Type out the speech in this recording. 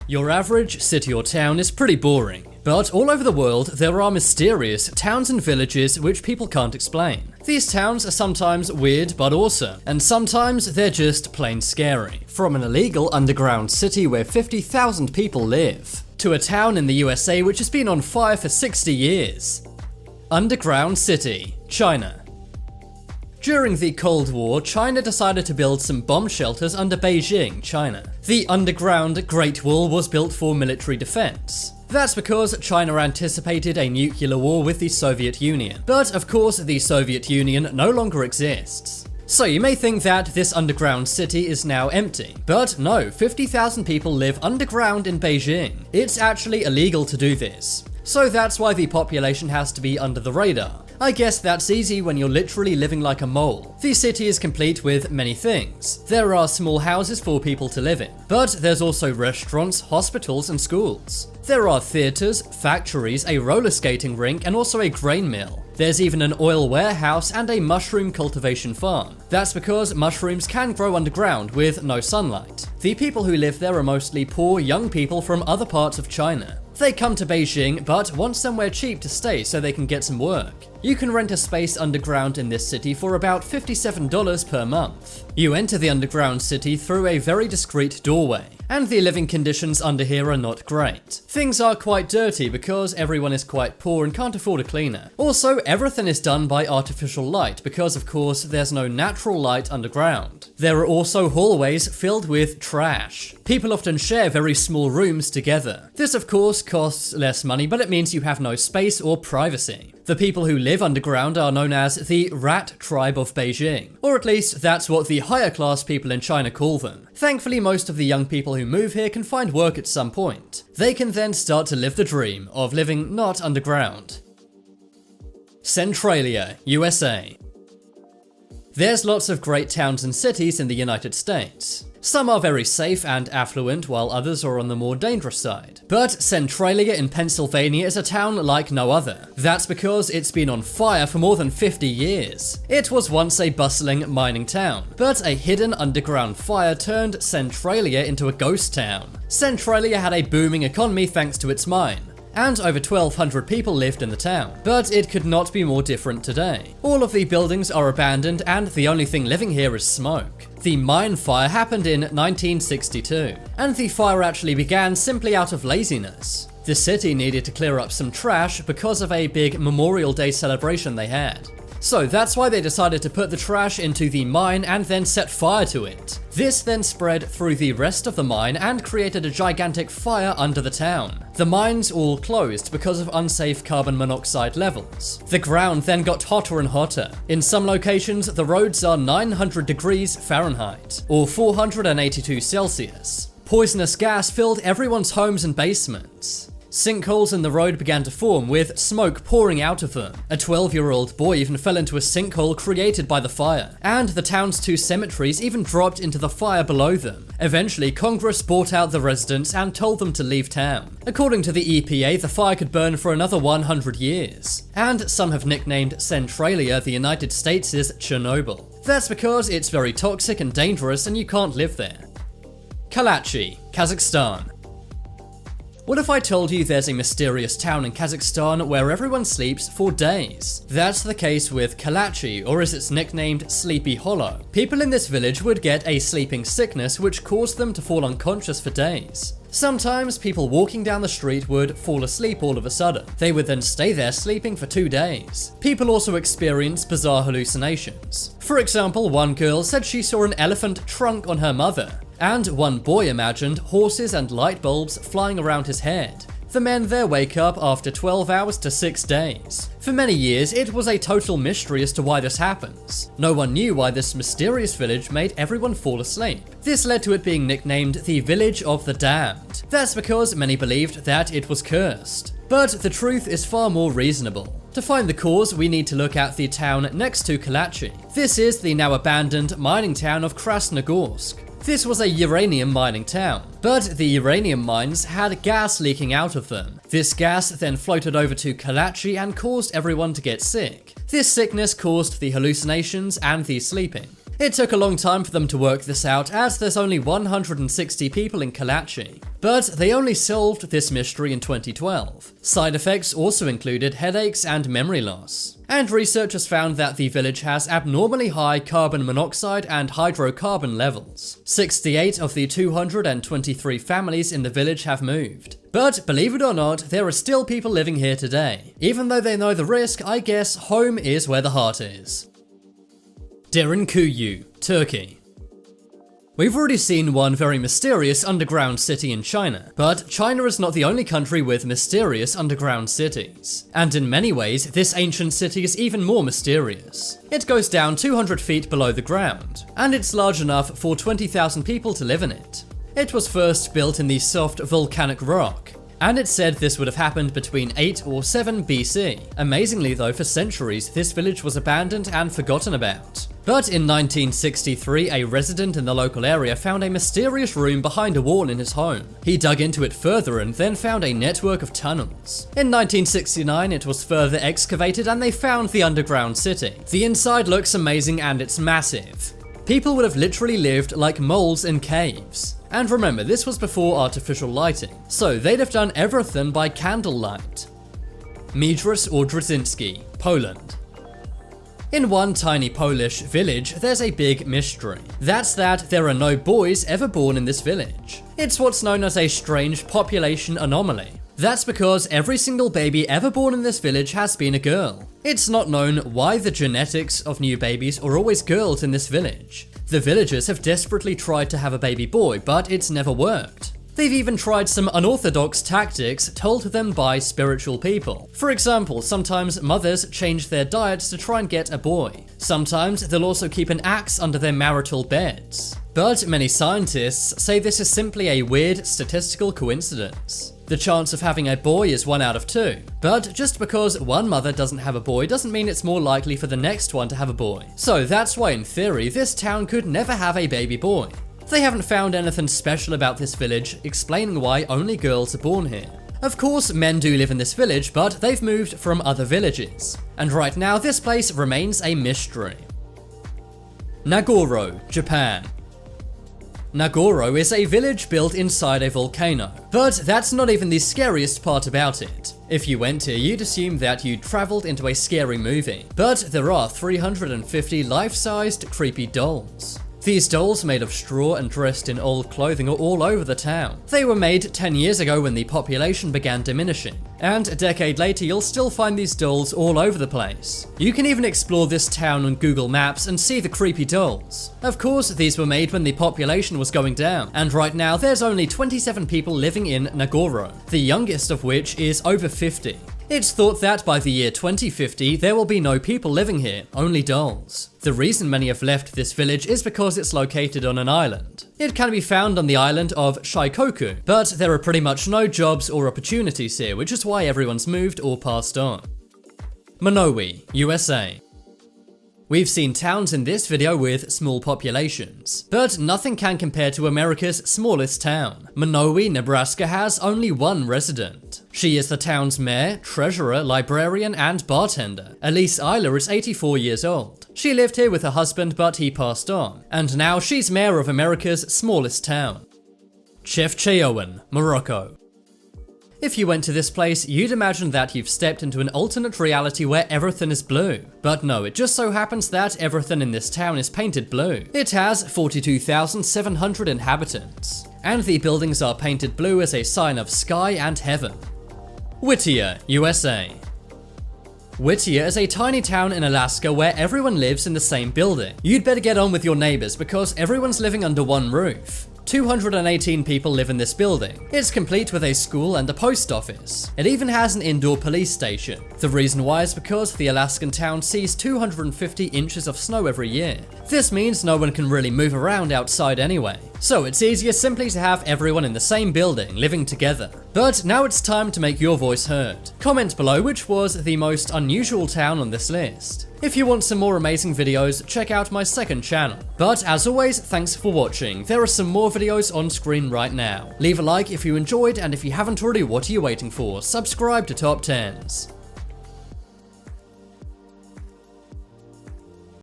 Your average city or town is pretty boring, but all over the world there are mysterious towns and villages which people can't explain. These towns are sometimes weird but awesome, and sometimes they're just plain scary. From an illegal underground city where 50,000 people live, to a town in the USA which has been on fire for 60 years. Underground City, China. During the Cold War, China decided to build some bomb shelters under Beijing, China. The underground Great Wall was built for military defense. That's because China anticipated a nuclear war with the Soviet Union. But of course, the Soviet Union no longer exists. So you may think that this underground city is now empty. But no, 50,000 people live underground in Beijing. It's actually illegal to do this. So that's why the population has to be under the radar. I guess that's easy when you're literally living like a mole. The city is complete with many things. There are small houses for people to live in, but there's also restaurants, hospitals, and schools. There are theaters, factories, a roller skating rink, and also a grain mill. There's even an oil warehouse and a mushroom cultivation farm. That's because mushrooms can grow underground with no sunlight. The people who live there are mostly poor young people from other parts of China. They come to Beijing but want somewhere cheap to stay so they can get some work. You can rent a space underground in this city for about $57 per month. You enter the underground city through a very discreet doorway, and the living conditions under here are not great. Things are quite dirty because everyone is quite poor and can't afford a cleaner. Also, everything is done by artificial light because of course there's no natural light underground. There are also hallways filled with trash. People often share very small rooms together. This of course costs less money, but it means you have no space or privacy. The people who live underground are known as the Rat Tribe of Beijing, or at least that's what the higher class people in China call them. Thankfully, most of the young people who move here can find work at some point. They can then start to live the dream of living not underground. Centralia, USA. There's lots of great towns and cities in the United States. Some are very safe and affluent, while others are on the more dangerous side. But Centralia in Pennsylvania is a town like no other. That's because it's been on fire for more than 50 years. It was once a bustling mining town, but a hidden underground fire turned Centralia into a ghost town. Centralia had a booming economy thanks to its mine, and over 1,200 people lived in the town. But it could not be more different today. All of the buildings are abandoned and the only thing living here is smoke. The mine fire happened in 1962, and the fire actually began simply out of laziness. The city needed to clear up some trash because of a big Memorial Day celebration they had. So that's why they decided to put the trash into the mine and then set fire to it. This then spread through the rest of the mine and created a gigantic fire under the town. The mines all closed because of unsafe carbon monoxide levels. The ground then got hotter and hotter. In some locations, the roads are 900 degrees Fahrenheit, or 482 Celsius. Poisonous gas filled everyone's homes and basements. Sinkholes in the road began to form, with smoke pouring out of them. A 12-year-old boy even fell into a sinkhole created by the fire, and the town's 2 cemeteries even dropped into the fire below them. Eventually, Congress bought out the residents and told them to leave town. According to the EPA, the fire could burn for another 100 years. And some have nicknamed Centralia the United States' Chernobyl. That's because it's very toxic and dangerous and you can't live there. Kalachi, Kazakhstan. What if I told you there's a mysterious town in Kazakhstan where everyone sleeps for days? That's the case with Kalachi, or as it's nicknamed, Sleepy Hollow. People in this village would get a sleeping sickness which caused them to fall unconscious for days. Sometimes people walking down the street would fall asleep all of a sudden. They would then stay there sleeping for 2 days. People also experience bizarre hallucinations. For example, one girl said she saw an elephant trunk on her mother, and one boy imagined horses and light bulbs flying around his head. The men there wake up after 12 hours to 6 days. For many years, it was a total mystery as to why this happens. No one knew why this mysterious village made everyone fall asleep. This led to it being nicknamed the Village of the Damned. That's because many believed that it was cursed. But the truth is far more reasonable. To find the cause, we need to look at the town next to Kalachi. This is the now abandoned mining town of Krasnogorsk. This was a uranium mining town, but the uranium mines had gas leaking out of them. This gas then floated over to Kalachi and caused everyone to get sick. This sickness caused the hallucinations and the sleeping. It took a long time for them to work this out, as there's only 160 people in Kalachi. But they only solved this mystery in 2012. Side effects also included headaches and memory loss. And researchers found that the village has abnormally high carbon monoxide and hydrocarbon levels. 68 of the 223 families in the village have moved. But believe it or not, there are still people living here today. Even though they know the risk, I guess home is where the heart is. Derinkuyu, Turkey. We've already seen one very mysterious underground city in China, but China is not the only country with mysterious underground cities. And in many ways, this ancient city is even more mysterious. It goes down 200 feet below the ground, and it's large enough for 20,000 people to live in it. It was first built in the soft volcanic rock, and it's said this would have happened between 8 or 7 BC. Amazingly though, for centuries, this village was abandoned and forgotten about. But in 1963, a resident in the local area found a mysterious room behind a wall in his home. He dug into it further and then found a network of tunnels. In 1969, it was further excavated and they found the underground city. The inside looks amazing and it's massive. People would have literally lived like moles in caves. And remember, this was before artificial lighting, so they'd have done everything by candlelight. Midras or Drzezinski, Poland. In one tiny Polish village, there's a big mystery. That's that there are no boys ever born in this village. It's what's known as a strange population anomaly. That's because every single baby ever born in this village has been a girl. It's not known why the genetics of new babies are always girls in this village. The villagers have desperately tried to have a baby boy, but it's never worked. They've even tried some unorthodox tactics told to them by spiritual people. For example, sometimes mothers change their diets to try and get a boy. Sometimes they'll also keep an axe under their marital beds. But many scientists say this is simply a weird statistical coincidence. The chance of having a boy is 1 out of 2. But just because one mother doesn't have a boy doesn't mean it's more likely for the next one to have a boy. So that's why in theory this town could never have a baby boy. They haven't found anything special about this village, explaining why only girls are born here. Of course, men do live in this village, but they've moved from other villages. And right now, this place remains a mystery. Nagoro, Japan. Nagoro is a village built inside a volcano, but that's not even the scariest part about it. If you went here, you'd assume that you'd traveled into a scary movie, but there are 350 life-sized creepy dolls. These dolls, made of straw and dressed in old clothing, are all over the town. They were made 10 years ago when the population began diminishing, and a decade later you'll still find these dolls all over the place. You can even explore this town on Google Maps and see the creepy dolls. Of course, these were made when the population was going down, and right now there's only 27 people living in Nagoro, the youngest of which is over 50. It's thought that by the year 2050, there will be no people living here, only dolls. The reason many have left this village is because it's located on an island. It can be found on the island of Shikoku, but there are pretty much no jobs or opportunities here, which is why everyone's moved or passed on. Minowi, USA. We've seen towns in this video with small populations, but nothing can compare to America's smallest town. Minowi, Nebraska has only one resident. She is the town's mayor, treasurer, librarian, and bartender. Elise Eiler is 84 years old. She lived here with her husband, but he passed on, and now she's mayor of America's smallest town. Chefchaouen, Morocco. If you went to this place, you'd imagine that you've stepped into an alternate reality where everything is blue. But no, it just so happens that everything in this town is painted blue. It has 42,700 inhabitants, and the buildings are painted blue as a sign of sky and heaven. Whittier, USA. Whittier is a tiny town in Alaska where everyone lives in the same building. You'd better get on with your neighbors because everyone's living under one roof. 218 people live in this building. It's complete with a school and a post office. It even has an indoor police station. The reason why is because the Alaskan town sees 250 inches of snow every year. This means no one can really move around outside anyway. So it's easier simply to have everyone in the same building living together. But now it's time to make your voice heard. Comment below which was the most unusual town on this list. If you want some more amazing videos, check out my second channel. But as always, thanks for watching. There are some more videos on screen right now. Leave a like if you enjoyed, and if you haven't already, what are you waiting for? Subscribe to Top 10s.